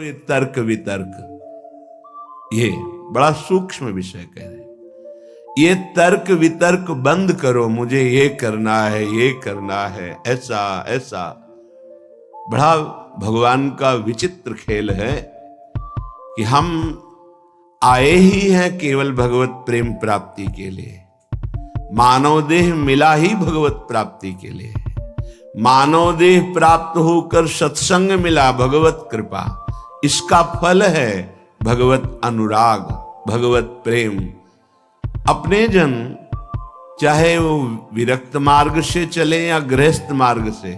ये तर्क वितर्क, ये बड़ा सूक्ष्म विषय कह रहे हैं। ये तर्क वितर्क बंद करो, मुझे ये करना है, ये करना है, ऐसा ऐसा। बड़ा भगवान का विचित्र खेल है कि हम आए ही हैं केवल भगवत प्रेम प्राप्ति के लिए। मानव देह मिला ही भगवत प्राप्ति के लिए। मानव देह प्राप्त होकर सत्संग मिला, भगवत कृपा। इसका फल है भगवत अनुराग, भगवत प्रेम। अपने जन चाहे वो विरक्त मार्ग से चले या गृहस्थ मार्ग से,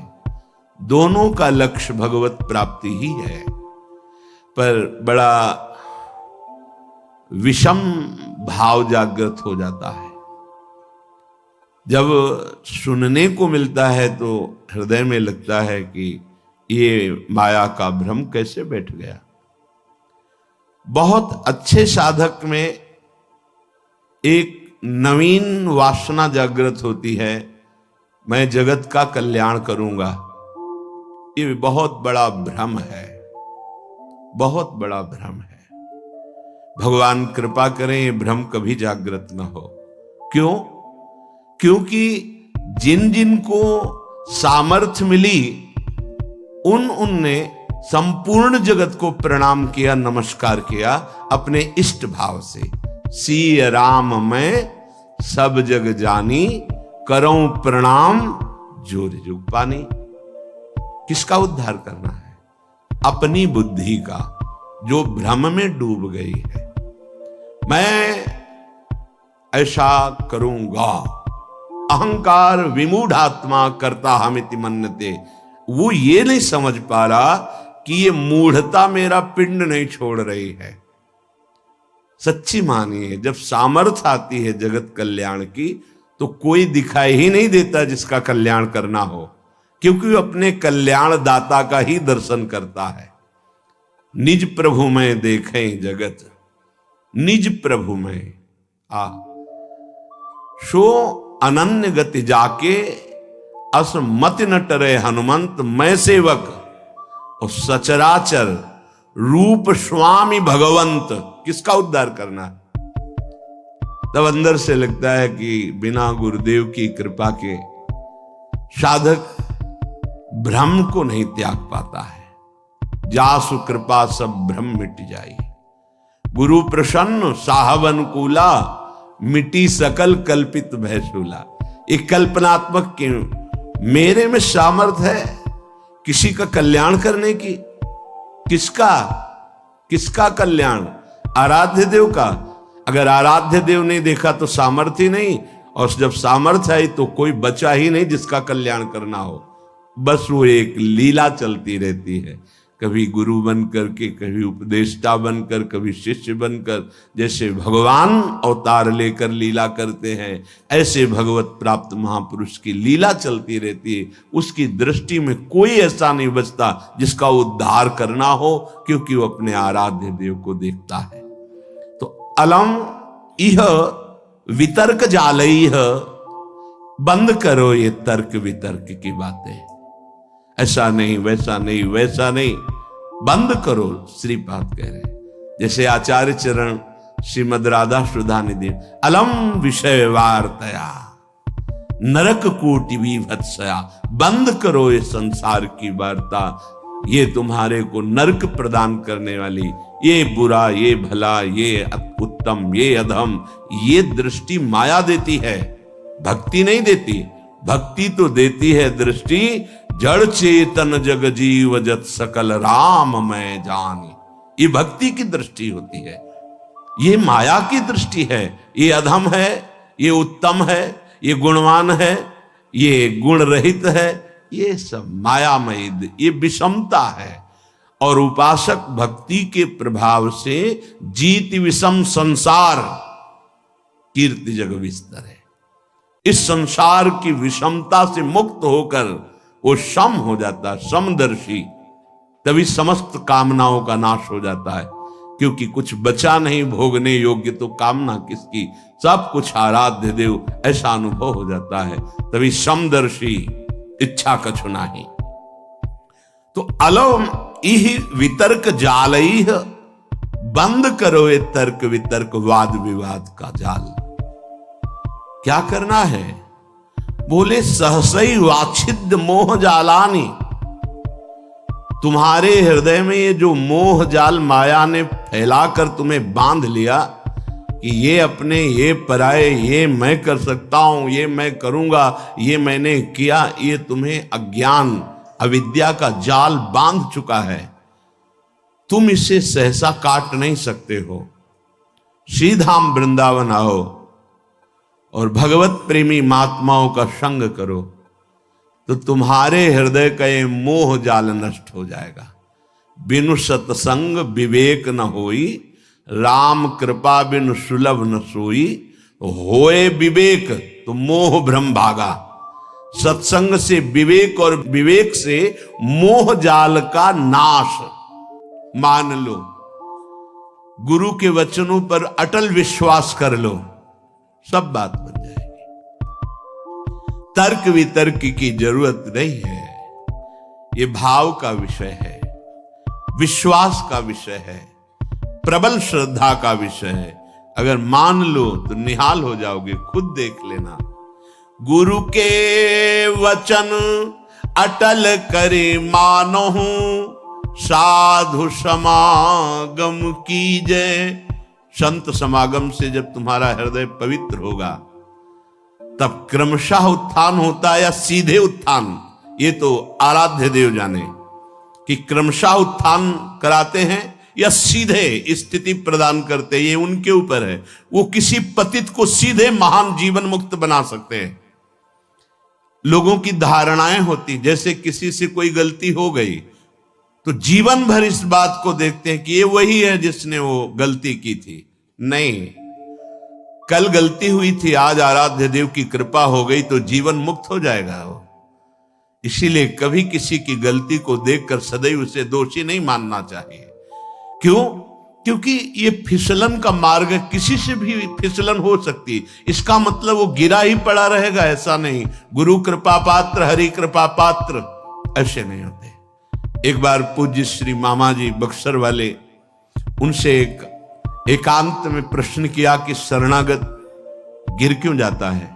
दोनों का लक्ष्य भगवत प्राप्ति ही है। पर बड़ा विषम भाव जागृत हो जाता है। जब सुनने को मिलता है तो हृदय में लगता है कि ये माया का भ्रम कैसे बैठ गया। बहुत अच्छे साधक में एक नवीन वासना जागृत होती है, मैं जगत का कल्याण करूंगा। ये बहुत बड़ा भ्रम है, बहुत बड़ा भ्रम है। भगवान कृपा करें ये भ्रम कभी जागृत न हो। क्यों? क्योंकि जिन जिन को सामर्थ्य मिली उनने संपूर्ण जगत को प्रणाम किया, नमस्कार किया अपने इष्ट भाव से। सी राम मैं सब जग जानी, करऊं प्रणाम जोर जुग पानी। किसका उद्धार करना है? अपनी बुद्धि का, जो भ्रम में डूब गई है। मैं ऐसा करूंगा, अहंकार विमूढ़ात्मा करता हमिति मन्यते। वो ये नहीं समझ पा रहा कि ये मूढ़ता मेरा पिंड नहीं छोड़ रही है। सच्ची मानिए, जब सामर्थ्य आती है जगत कल्याण की तो कोई दिखाई ही नहीं देता जिसका कल्याण करना हो, क्योंकि वो अपने कल्याण दाता का ही दर्शन करता है। निज प्रभु में देखें जगत, निज प्रभु में सो अनन्य गति जाके, अस मति न टरे हनुमंत मैं सेवक, और सचराचर रूप स्वामी भगवंत। किसका उद्धार करना है? तब अंदर से लगता है कि बिना गुरुदेव की कृपा के साधक भ्रम को नहीं त्याग पाता है। जासु कृपा सब भ्रम मिट जाई, गुरु प्रसन्न साहब अनुकूला, मिटी सकल कल्पित भयशूला। एक कल्पनात्मक के मेरे में सामर्थ है किसी का कल्याण करने की। किसका? किसका कल्याण? आराध्य देव का। अगर आराध्य देव नहीं देखा तो सामर्थ्य नहीं, और जब सामर्थ्य आई तो कोई बचा ही नहीं जिसका कल्याण करना हो। बस वो एक लीला चलती रहती है, कभी गुरु बनकर के, कभी उपदेष्टा बनकर, कभी शिष्य बनकर। जैसे भगवान अवतार लेकर लीला करते हैं, ऐसे भगवत प्राप्त महापुरुष की लीला चलती रहती है। उसकी दृष्टि में कोई ऐसा नहीं बचता जिसका उद्धार करना हो, क्योंकि वो अपने आराध्य देव को देखता है। तो अलम इह वितर्क जालई, बंद करो ये तर्क वितर्क की बातें। ऐसा नहीं, वैसा नहीं, वैसा नहीं, बंद करो। श्रीपाद कह रहे, जैसे आचार्य चरण श्रीमद राधा सुधा निधि, अलम विषय वार्तया नरक कोटि विभत्सया। बंद करो ये संसार की वार्ता, ये तुम्हारे को नरक प्रदान करने वाली, ये बुरा, ये भला, ये उत्तम, ये अधम, ये दृष्टि माया देती है, भक्ति नहीं देती। भक्ति तो देती है दृष्टि, जड़ चेतन जग जीव जत सकल राम मैं जानी। ये भक्ति की दृष्टि होती है, ये माया की दृष्टि है। ये अधम है, ये उत्तम है, ये गुणवान है, ये गुण रहित है, ये सब मायामयी, ये विषमता है। और उपासक भक्ति के प्रभाव से जीत विषम संसार कीर्ति जग विस्तर है। इस संसार की विषमता से मुक्त होकर वो सम हो जाता है, समदर्शी। तभी समस्त कामनाओं का नाश हो जाता है, क्योंकि कुछ बचा नहीं भोगने योग्य, तो कामना किसकी, सब कुछ आराध्य देव, ऐसा अनुभव हो जाता है। तभी समदर्शी, इच्छा कछु नाही। तो अलम इह वितर्क जालई, बंद करो ये तर्क वितर्क वाद विवाद का जाल। क्या करना है? बोले सहसई वाछिद मोह जालानी, तुम्हारे हृदय में ये जो मोह जाल माया ने फैलाकर तुम्हें बांध लिया कि ये अपने, ये पराये, ये मैं कर सकता हूं, ये मैं करूंगा, ये मैंने किया, ये तुम्हें अज्ञान अविद्या का जाल बांध चुका है। तुम इसे सहसा काट नहीं सकते हो। श्रीधाम वृंदावन आओ और भगवत प्रेमी महात्माओं का संग करो, तो तुम्हारे हृदय का ये मोह जाल नष्ट हो जाएगा। बिनु सत्संग विवेक न होई, राम कृपा बिनु सुलभ न सोई। होए विवेक तो मोह भ्रम भागा। सत्संग से विवेक और विवेक से मोह जाल का नाश। मान लो, गुरु के वचनों पर अटल विश्वास कर लो, सब बात बन जाएगी। तर्क वितर्क की जरूरत नहीं है। ये भाव का विषय है, विश्वास का विषय है, प्रबल श्रद्धा का विषय है। अगर मान लो तो निहाल हो जाओगे, खुद देख लेना। गुरु के वचन अटल करे मानहु, साधु समागम कीजय। संत समागम से जब तुम्हारा हृदय पवित्र होगा, तब क्रमशः उत्थान होता है या सीधे उत्थान, ये तो आराध्य देव जाने कि क्रमशः उत्थान कराते हैं या सीधे स्थिति प्रदान करते हैं, ये उनके ऊपर है। वो किसी पतित को सीधे महान जीवन मुक्त बना सकते हैं। लोगों की धारणाएं होती, जैसे किसी से कोई गलती हो गई तो जीवन भर इस बात को देखते हैं कि ये वही है जिसने वो गलती की थी। नहीं, कल गलती हुई थी, आज आराध्य देव की कृपा हो गई तो जीवन मुक्त हो जाएगा वो। इसीलिए कभी किसी की गलती को देखकर सदैव उसे दोषी नहीं मानना चाहिए। क्यों? क्योंकि ये फिसलन का मार्ग है, किसी से भी फिसलन हो सकती। इसका मतलब वो गिरा ही पड़ा रहेगा ऐसा नहीं। गुरु कृपा पात्र, हरि कृपा पात्र ऐसे नहीं होते। एक बार पूज्य श्री मामा जी बक्सर वाले, उनसे एकांत में प्रश्न किया कि शरणागत गिर क्यों जाता है?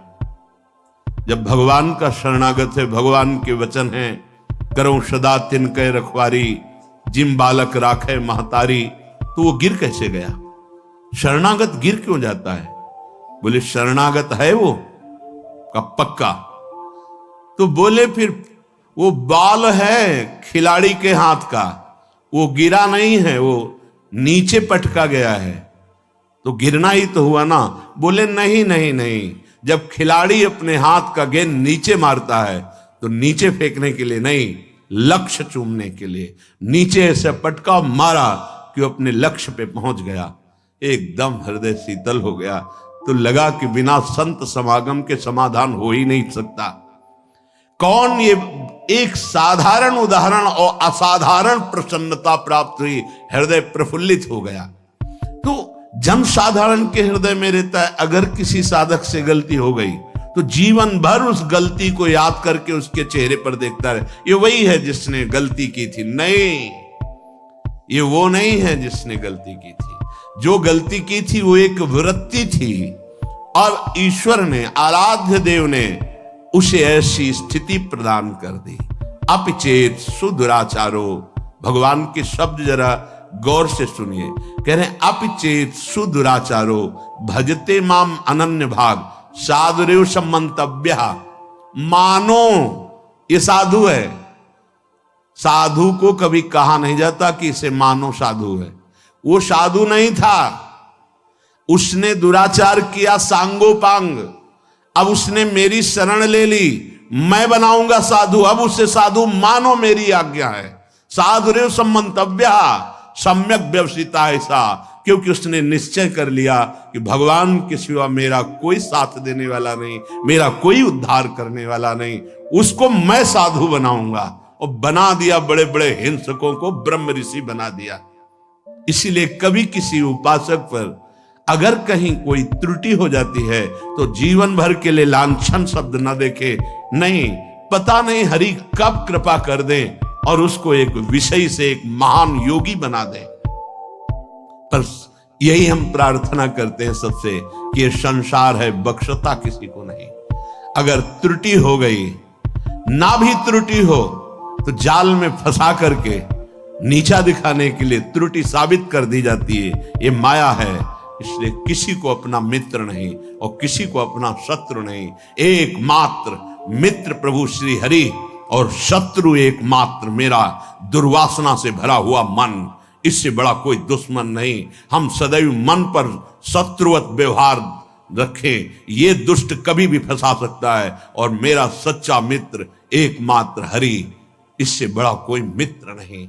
जब भगवान का शरणागत है, भगवान के वचन हैं, करो सदा तिनके रखवारी, जिम बालक राखे महतारी, तो वो गिर कैसे गया? शरणागत गिर क्यों जाता है? बोले शरणागत है वो का पक्का। तो बोले फिर वो बाल है खिलाड़ी के हाथ का, वो गिरा नहीं है, वो नीचे पटका गया है, तो गिरना ही तो हुआ ना। बोले नहीं नहीं नहीं, जब खिलाड़ी अपने हाथ का गेंद नीचे मारता है तो नीचे फेंकने के लिए नहीं, लक्ष्य चूमने के लिए नीचे ऐसे पटका मारा कि वो अपने लक्ष्य पे पहुंच गया। एकदम हृदय शीतल हो गया। तो लगा कि बिना संत समागम के समाधान हो ही नहीं सकता। कौन? ये एक साधारण उदाहरण और असाधारण प्रसन्नता प्राप्त हुई, हृदय प्रफुल्लित हो गया। तो जन साधारण के हृदय में रहता है, अगर किसी साधक से गलती हो गई तो जीवन भर उस गलती को याद करके उसके चेहरे पर देखता रहे, ये वही है जिसने गलती की थी। नहीं, ये वो नहीं है जिसने गलती की थी। जो गलती की थी वो एक वृत्ति थी, और ईश्वर ने, आराध्य देव ने उसे ऐसी स्थिति प्रदान कर दी। अपचेत सुदुराचारो, भगवान के शब्द जरा गौर से सुनिए। कह रहे हैं अपचेत सुदुराचारो भजते माम अनन्य भाग, साधुरेव सम्मंतव्य। मानो ये साधु है। साधु को कभी कहा नहीं जाता कि इसे मानो साधु है। वो साधु नहीं था, उसने दुराचार किया सांगोपांग। अब उसने मेरी शरण ले ली, मैं बनाऊंगा साधु, अब उसे साधु मानो, मेरी आज्ञा है। साधुरेव सम्मंतव्य, सम्यक व्यवसिता ऐसा, क्योंकि उसने निश्चय कर लिया कि भगवान के सिवा मेरा कोई साथ देने वाला नहीं, मेरा कोई उद्धार करने वाला नहीं, उसको मैं साधु बनाऊंगा। और बना दिया, बड़े बड़े हिंसकों को ब्रह्म ऋषि बना दिया। इसीलिए कभी किसी उपासक पर अगर कहीं कोई त्रुटि हो जाती है तो जीवन भर के लिए लांछन शब्द न देखे। नहीं, पता नहीं हरि कब कृपा कर दे, और उसको एक विषय से एक महान योगी बना दे। पर यही हम प्रार्थना करते हैं सबसे कि ये संसार है, बख्शता किसी को नहीं। अगर त्रुटि हो गई, ना भी त्रुटि हो तो जाल में फंसा करके नीचा दिखाने के लिए त्रुटि साबित कर दी जाती है। ये माया है, इसलिए किसी को अपना मित्र नहीं और किसी को अपना शत्रु नहीं। एकमात्र मित्र प्रभु श्री हरि और शत्रु एकमात्र मेरा दुर्वासना से भरा हुआ मन। इससे बड़ा कोई दुश्मन नहीं। हम सदैव मन पर शत्रुवत व्यवहार रखें, ये दुष्ट कभी भी फंसा सकता है। और मेरा सच्चा मित्र एकमात्र हरि, इससे बड़ा कोई मित्र नहीं।